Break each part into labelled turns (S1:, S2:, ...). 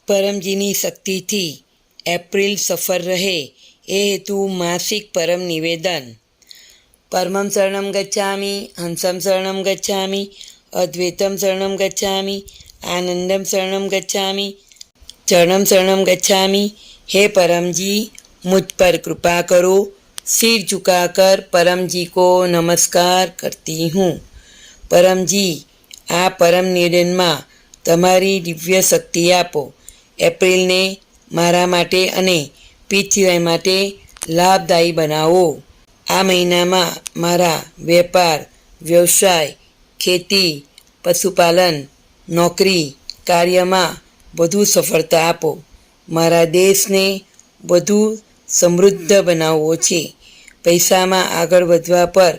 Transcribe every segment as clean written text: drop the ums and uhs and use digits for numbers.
S1: પરમજીની શક્તિથી એપ્રિલ સફળ રહે એ હેતુ માસિક પરમ નિવેદન. પરમં શરણં ગચ્છામિ, હંસં શરણં ગચ્છામિ, અદ્વૈતમ શરણં ગચ્છામિ, આનંદમ શરણં ગચ્છામિ, ચરણમ શરણં ગચ્છામિ. હે परमजी, मुझ पर कृपा करो. सिर झुकाकर परमजी को नमस्कार करती हूँ. परमजी, આ પરમ નિવેદનમાં તમારી દિવ્ય શક્તિ આપો. એપ્રિલને મારા માટે અને પીઠીવાય માટે લાભદાયી બનાવો. આ મહિનામાં મારા વેપાર, વ્યવસાય, ખેતી, પશુપાલન, નોકરી, કાર્યમાં વધુ સફળતા આપો. મારા દેશને વધુ સમૃદ્ધ બનાવવો છે. પૈસામાં આગળ વધવા પર,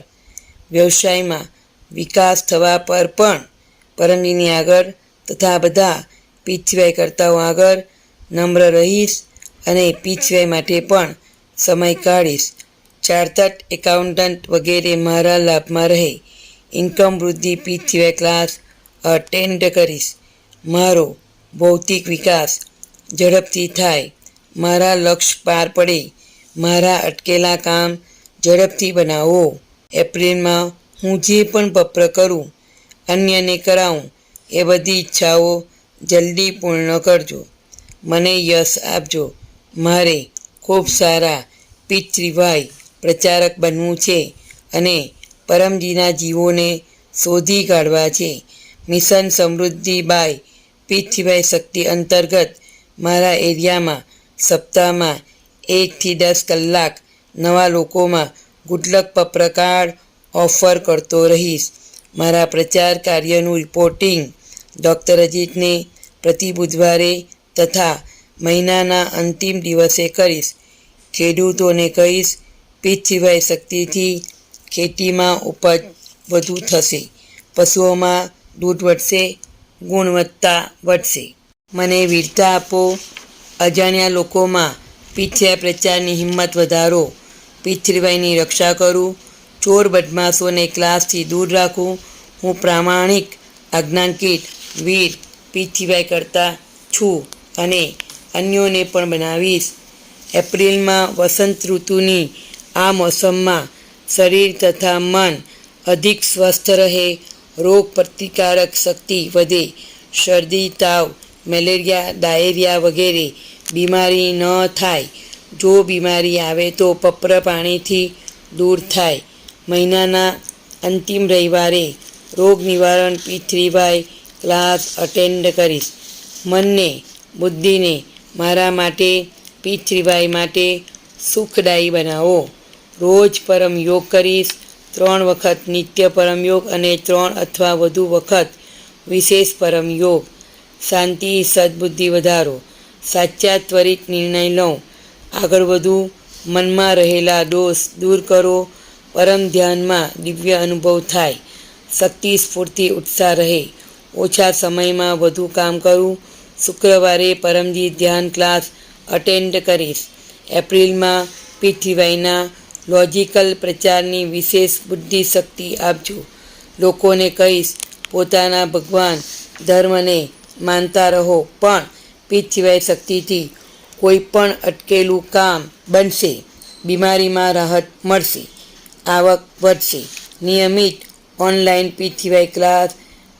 S1: વ્યવસાયમાં વિકાસ થવા પર પણ પરમજીની આગળ તથા બધા પીઠીવાય કરતાઓ આગળ નમ્ર રહીશ અને પીઠીવાય માટે પણ સમય કાઢીશ. ચાર્ટર્ડ એકાઉન્ટન્ટ વગેરે મારા લાભમાં રહે. ઇન્કમ વૃદ્ધિ પીઠીવાય ક્લાસ અટેન્ડ કરીશ. મારો ભૌતિક વિકાસ ઝડપથી થાય. મારા લક્ષ્ય પાર પડે. મારા અટકેલા કામ ઝડપથી બનાવો. એપ્રિલમાં હું જે પણ પત્ર કરું, અન્યને કરાવું, એ બધી ઈચ્છાઓ જલ્દી પૂર્ણ કરજો. મને યશ આપજો. મારે ખૂબ સારા પીઠીવાય પ્રચારક બનવું છે અને પરમજીના જીવોને શોધી કાઢવા છે. મિશન સમૃદ્ધિ બાય પીઠીવાય શક્તિ અંતર્ગત મારા એરિયામાં સપ્તાહમાં 1 થી 10 કલાક નવા લોકોમાં ગુડલક પત્ર કાર્ડ ઓફર કરતો રહીશ. મારા પ્રચાર કાર્યનું રિપોર્ટિંગ ડૉક્ટર અજીતને પ્રતિ બુધવારે તથા મહિનાના અંતિમ દિવસે કરીશ. ખેડૂતોને કહીશ, પીઠીવાય શક્તિથી ખેતીમાં ઉપજ વધુ થશે, પશુઓમાં દૂધ વધશે, ગુણવત્તા વધશે. મને વીરતા આપો. અજાણ્યા લોકોમાં પીઠીવાય પ્રચારની હિંમત વધારો. પીઠીવાયની રક્ષા કરું. ચોર બદમાશોને ક્લાસથી દૂર રાખું. હું પ્રામાણિક, આજ્ઞાંકિત, વીર પીઠીવાય કરતા છું અને અન્યોને પણ બનાવીશ. એપ્રિલમાં વસંત ઋતુની આ મોસમમાં શરીર તથા મન અધિક સ્વસ્થ રહે. રોગ પ્રતિકારક શક્તિ વધે. શરદી, તાવ, મેલેરિયા, ડાયેરિયા વગેરે બીમારી ન થાય. જો બીમારી આવે તો પત્ર પાણીથી દૂર થાય. મહિનાના અંતિમ રવિવારે રોગ નિવારણ પીઠીવાય ક્લાસ અટેન્ડ કરીશ. મનને, બુદ્ધિને મારા માટે, પીઠીવાય માટે સુખદાયી બનાવો. રોજ પરમ યોગ કરીશ. 3 વખત નિત્ય પરમ યોગ અને 3 અથવા વધુ વખત વિશેષ પરમ યોગ. શાંતિ, સદબુદ્ધિ વધારો. સાચા ત્વરિત નિર્ણય લઉં. આગળ વધુ. મનમાં રહેલા દોષ દૂર કરો. પરમ ધ્યાનમાં દિવ્ય અનુભવ થાય. શક્તિ, સ્ફૂર્તિ, ઉત્સાહ રહે. ઓછા સમયમાં વધુ કામ કરું. શુક્રવારે પરમજી ધ્યાન ક્લાસ અટેન્ડ કરીશ. એપ્રિલમાં પીઠીવાયના લોજિકલ પ્રચારની વિશેષ બુદ્ધિ શક્તિ આપજો. લોકોને કહીશ, પોતાના ભગવાન ધર્મને માનતા રહો, પણ પીઠીવાય શક્તિથી કોઈ પણ અટકેલું કામ બનશે. બીમારીમાં રાહત મળશે. આવક વધશે. નિયમિત ઓનલાઈન પીઠીવાય ક્લાસ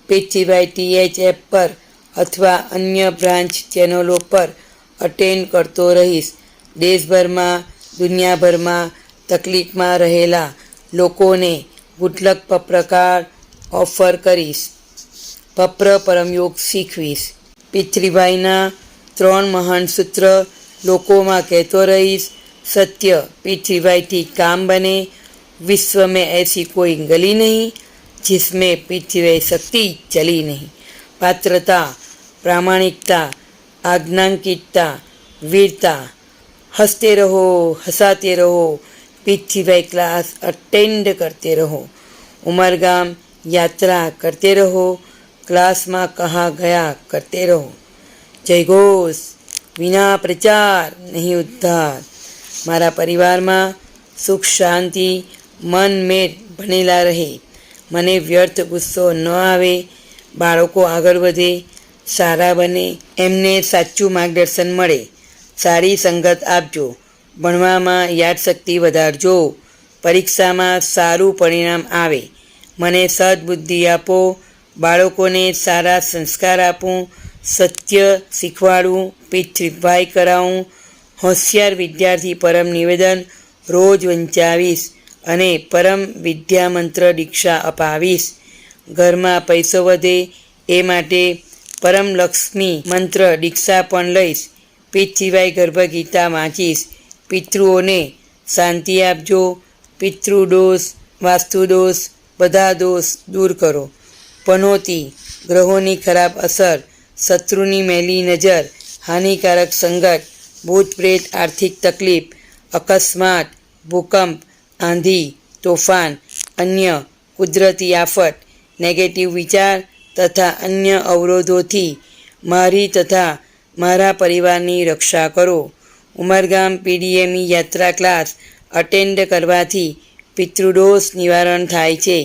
S1: પીઠીવાય TH એપ પર અથવા અન્ય બ્રાન્ચ ચેનલો પર અટેન્ડ કરતો રહીશ. દેશભરમાં, દુનિયાભરમાં તકલીફમાં રહેલા લોકોને ગુડલક પત્ર કાર્ડ ઓફર કરીશ. પત્ર પરમયોગ શીખવીશ. પીઠીવાયના 3 મહાન સૂત્ર લોકોમાં કહેતો રહીશ. સત્ય, पीठीवाय काम बने. विश्व में ऐसी कोई गली नहीं जिसमें पीठीवाय शक्ति चली नहीं. पात्रता, प्रामाणिकता, आज्ञांकितता, वीरता. हंसते रहो, हंसाते रहो. पीठीवाय क्लास अटेंड करते रहो. उमरगाम यात्रा करते रहो. क्लास में कहा गया करते रहो. जय घोष. बिना प्रचार नहीं उद्धार. मारा परिवार में सुख शांति मन मेद बनेला रहे. मने व्यर्थ गुस्सो न आवे. बाळको आगळ वधे. સારા બને, એમને સાચું માર્ગદર્શન મળે. સારી સંગત આપજો. ભણવામાં યાદશક્તિ વધારજો. પરીક્ષામાં સારું પરિણામ આવે. મને સદબુદ્ધિ આપો. બાળકોને સારા સંસ્કાર આપું. સત્ય શીખવાડું. પિતૃભાઈ કરાવું. હોશિયાર વિદ્યાર્થી પરમ નિવેદન રોજ વંચાવીશ અને પરમ વિદ્યામંત્ર દીક્ષા અપાવીશ. ઘરમાં પૈસો વધે એ માટે પરમ લક્ષ્મી મંત્ર દીક્ષા પણ લઈશ. પિત્ત સિવાય ગર્ભગીતા વાંચીશ. પિતૃઓને શાંતિ આપજો. પિતૃદોષ, વાસ્તુદોષ, બધા દોષ દૂર કરો. પનોતી, ગ્રહોની ખરાબ અસર, શત્રુની મેલી નજર, હાનિકારક સંગત, ભૂત પ્રેત, આર્થિક તકલીફ, અકસ્માત, ભૂકંપ, આંધી, તોફાન, અન્ય કુદરતી આફત, નેગેટિવ વિચાર તથા અન્ય અવરોધોથી મારી તથા મારા પરિવારની રક્ષા કરો. ઉમરગામ પીડીએમઈ યાત્રા ક્લાસ અટેન્ડ કરવાથી પિતૃદોષ નિવારણ થાય છે.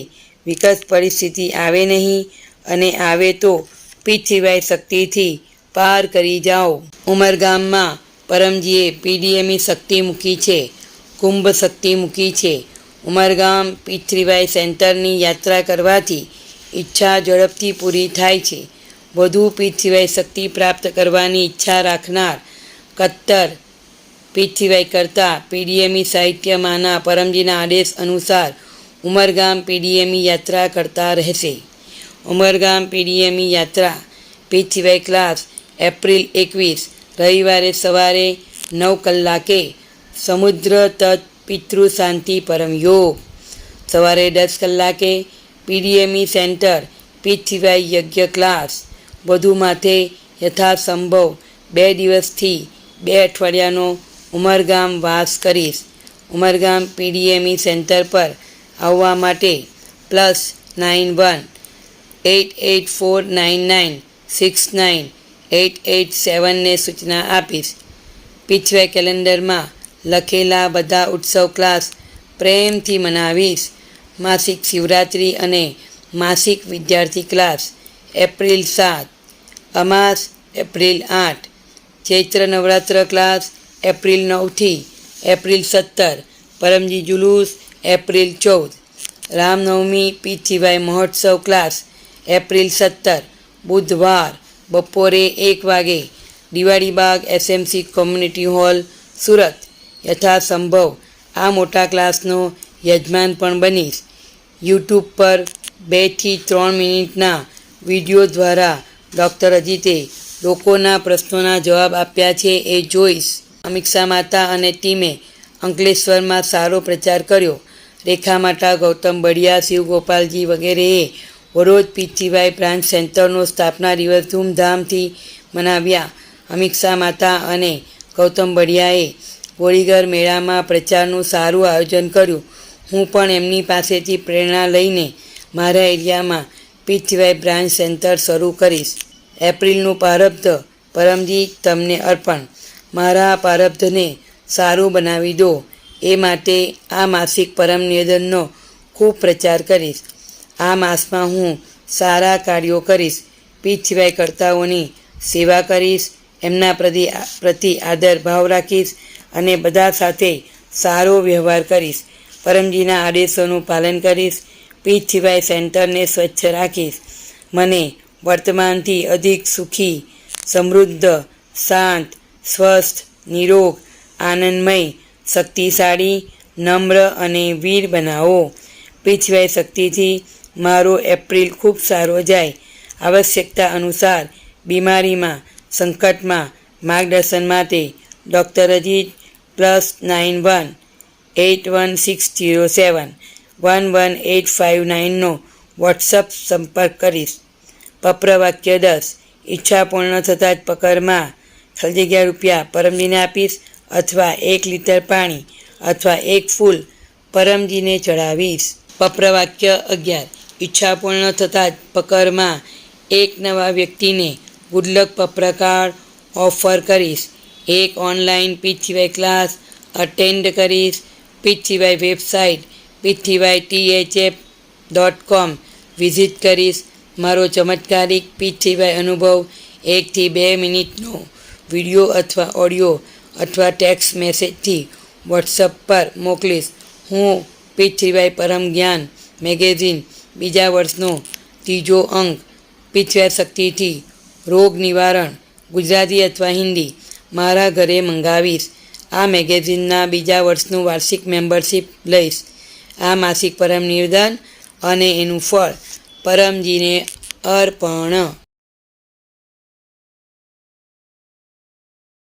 S1: વિકટ પરિસ્થિતિ આવે નહીં, અને આવે તો પિત્ત સિવાય શક્તિથી પાર કરી જાઓ. ઉમરગામમાં પરમજીએ પીડીએમઈ શક્તિ મૂકી છે, કુંભ શક્તિ મૂકી છે. ઉમરગામ પિત્ત સિવાય સેન્ટરની યાત્રા કરવાથી ઈચ્છા ઝડપથી પૂરી થાય છે. વધુ પિત્ત સિવાય શક્તિ પ્રાપ્ત કરવાની ઈચ્છા રાખનાર કટ્ટર પિત્ત સિવાય કરતા પીડીએમઈ સાહિત્યમાંના પરમજીના આદેશ અનુસાર ઉમરગામ પીડીએમઈ યાત્રા કરતા રહેશે. ઉમરગામ પીડીએમઈ યાત્રા પિત્ત સિવાય ક્લાસ એપ્રિલ 21 રવિવારે સવારે 9 કલાકે સમુદ્ર તટ પિતૃ શાંતિ પરમ યોગ. સવારે 10 કલાકે પીડીએમઈ સેન્ટર પિત્ત સિવાય યજ્ઞ ક્લાસ. વધુ માથે યથાસંભવ 2 દિવસથી 2 અઠવાડિયાનો ઉમરગામ વાસ કરીશ. ઉમરગામ પીડીએમઈ સેન્ટર પર આવવા માટે +91 8849969887 ને સૂચના આપીશ. પિત્ત સિવાય કેલેન્ડરમાં લખેલા બધા ઉત્સવ ક્લાસ પ્રેમથી મનાવીશ. માસિક શિવરાત્રિ અને માસિક વિદ્યાર્થી ક્લાસ એપ્રિલ 7, અમાસ April 8, Chaitra Navratra class April 9થી એપ્રિલ 17, પરમજી જુલુસ એપ્રિલ 14, રામનવમી પિત્ત સિવાય મહોત્સવ ક્લાસ એપ્રિલ 17 બુધવાર બપોરે 1 વાગે દિવાળીબાગ એસએમસી કોમ્યુનિટી હોલ સુરત. યથાસંભવ આ મોટા ક્લાસનો યજમાન પણ બનીશ. યુટ્યુબ પર 2 થી 3 મિનિટના વિડીયો દ્વારા ડૉક્ટર અજીતે લોકોના પ્રશ્નોના જવાબ આપ્યા છે એ જોઈશ. અમીક્ષા માતા અને ટીમે અંકલેશ્વરમાં સારો પ્રચાર કર્યો. રેખા માતા, ગૌતમ બળિયા, શિવગોપાલજી વગેરેએ વડોદ પિત્ત સિવાય બ્રાન્ચ સેન્ટરનો સ્થાપના દિવસ ધૂમધામથી મનાવ્યા. અમીક્ષા માતા અને ગૌતમ બળિયાએ ગોળીઘર મેળામાં પ્રચારનું સારું આયોજન કર્યું. હું પણ એમની પાસેથી પ્રેરણા લઈને મારા એરિયામાં પિત્ત સિવાય બ્રાન્ચ સેન્ટર શરૂ કરીશ. એપ્રિલનું પ્રારબ્ધ પરમજી તમને અર્પણ. મારા પ્રારબ્ધને સારું બનાવી દો એ માટે આ માસિક પરમ નિવેદનનો ખૂબ પ્રચાર કરીશ. આ માસમાં હું સારા કાર્યો કરીશ. પિત્ત સિવાય કર્તાઓની સેવા કરીશ. એમના પ્રતિ આદર ભાવ રાખીશ અને બધા સાથે સારો વ્યવહાર કરીશ. પરમજીના આદેશોનું પાલન કરીશ. પિત્ત સિવાય સેન્ટરને સ્વચ્છ રાખીશ. મને વર્તમાનથી અધિક સુખી, સમૃદ્ધ, શાંત, સ્વસ્થ, નિરોગ, આનંદમય, શક્તિશાળી, નમ્ર અને વીર બનાવો. પિત્ત સિવાય શક્તિથી મારો એપ્રિલ ખૂબ સારો જાય. આવશ્યકતા અનુસાર બીમારીમાં, સંકટમાં માર્ગદર્શન માટે ડૉક્ટર અજીત +91 816071 11859નો વોટ્સઅપ સંપર્ક કરીશ. પપ્રવાક્ય 10 ઈચ્છા પૂર્ણ થતાં જ પકરમાં ₹, પરમજીને આપીશ અથવા 1 લીટર પાણી અથવા 1 ફૂલ પરમજીને ચડાવીશ. પપ્રવાક્ય 11 ઈચ્છા પૂર્ણ થતાં જ પકરમાં એક નવા વ્યક્તિને ગુડલક પપ્રકાર્ડ ઓફર કરીશ. એક ઓનલાઈન પિત્ત સિવાય ક્લાસ અટેન્ડ કરીશ. પિત્ત સિવાય વેબસાઇટ pitthivaythf.com વિઝિટ કરીશ. મારો ચમત્કારિક પિત્ત સિવાય અનુભવ 1 થી 2 મિનિટનો વિડીયો અથવા ઓડિયો અથવા ટેક્સ્ટ મેસેજથી વોટ્સઅપ પર મોકલીશ. હું પીઠ પરમ જ્ઞાન મેગેઝિન બીજા વર્ષનો 3જો અંક પીઠ શક્તિથી રોગ નિવારણ ગુજરાતી અથવા હિન્દી મારા ઘરે મંગાવીશ. આ મેગેઝિનના બીજા વર્ષનું વાર્ષિક મેમ્બરશિપ લઈશ. આ માસિક પરમ નિવેદન અને એનું ફળ પરમજીને અર્પણ.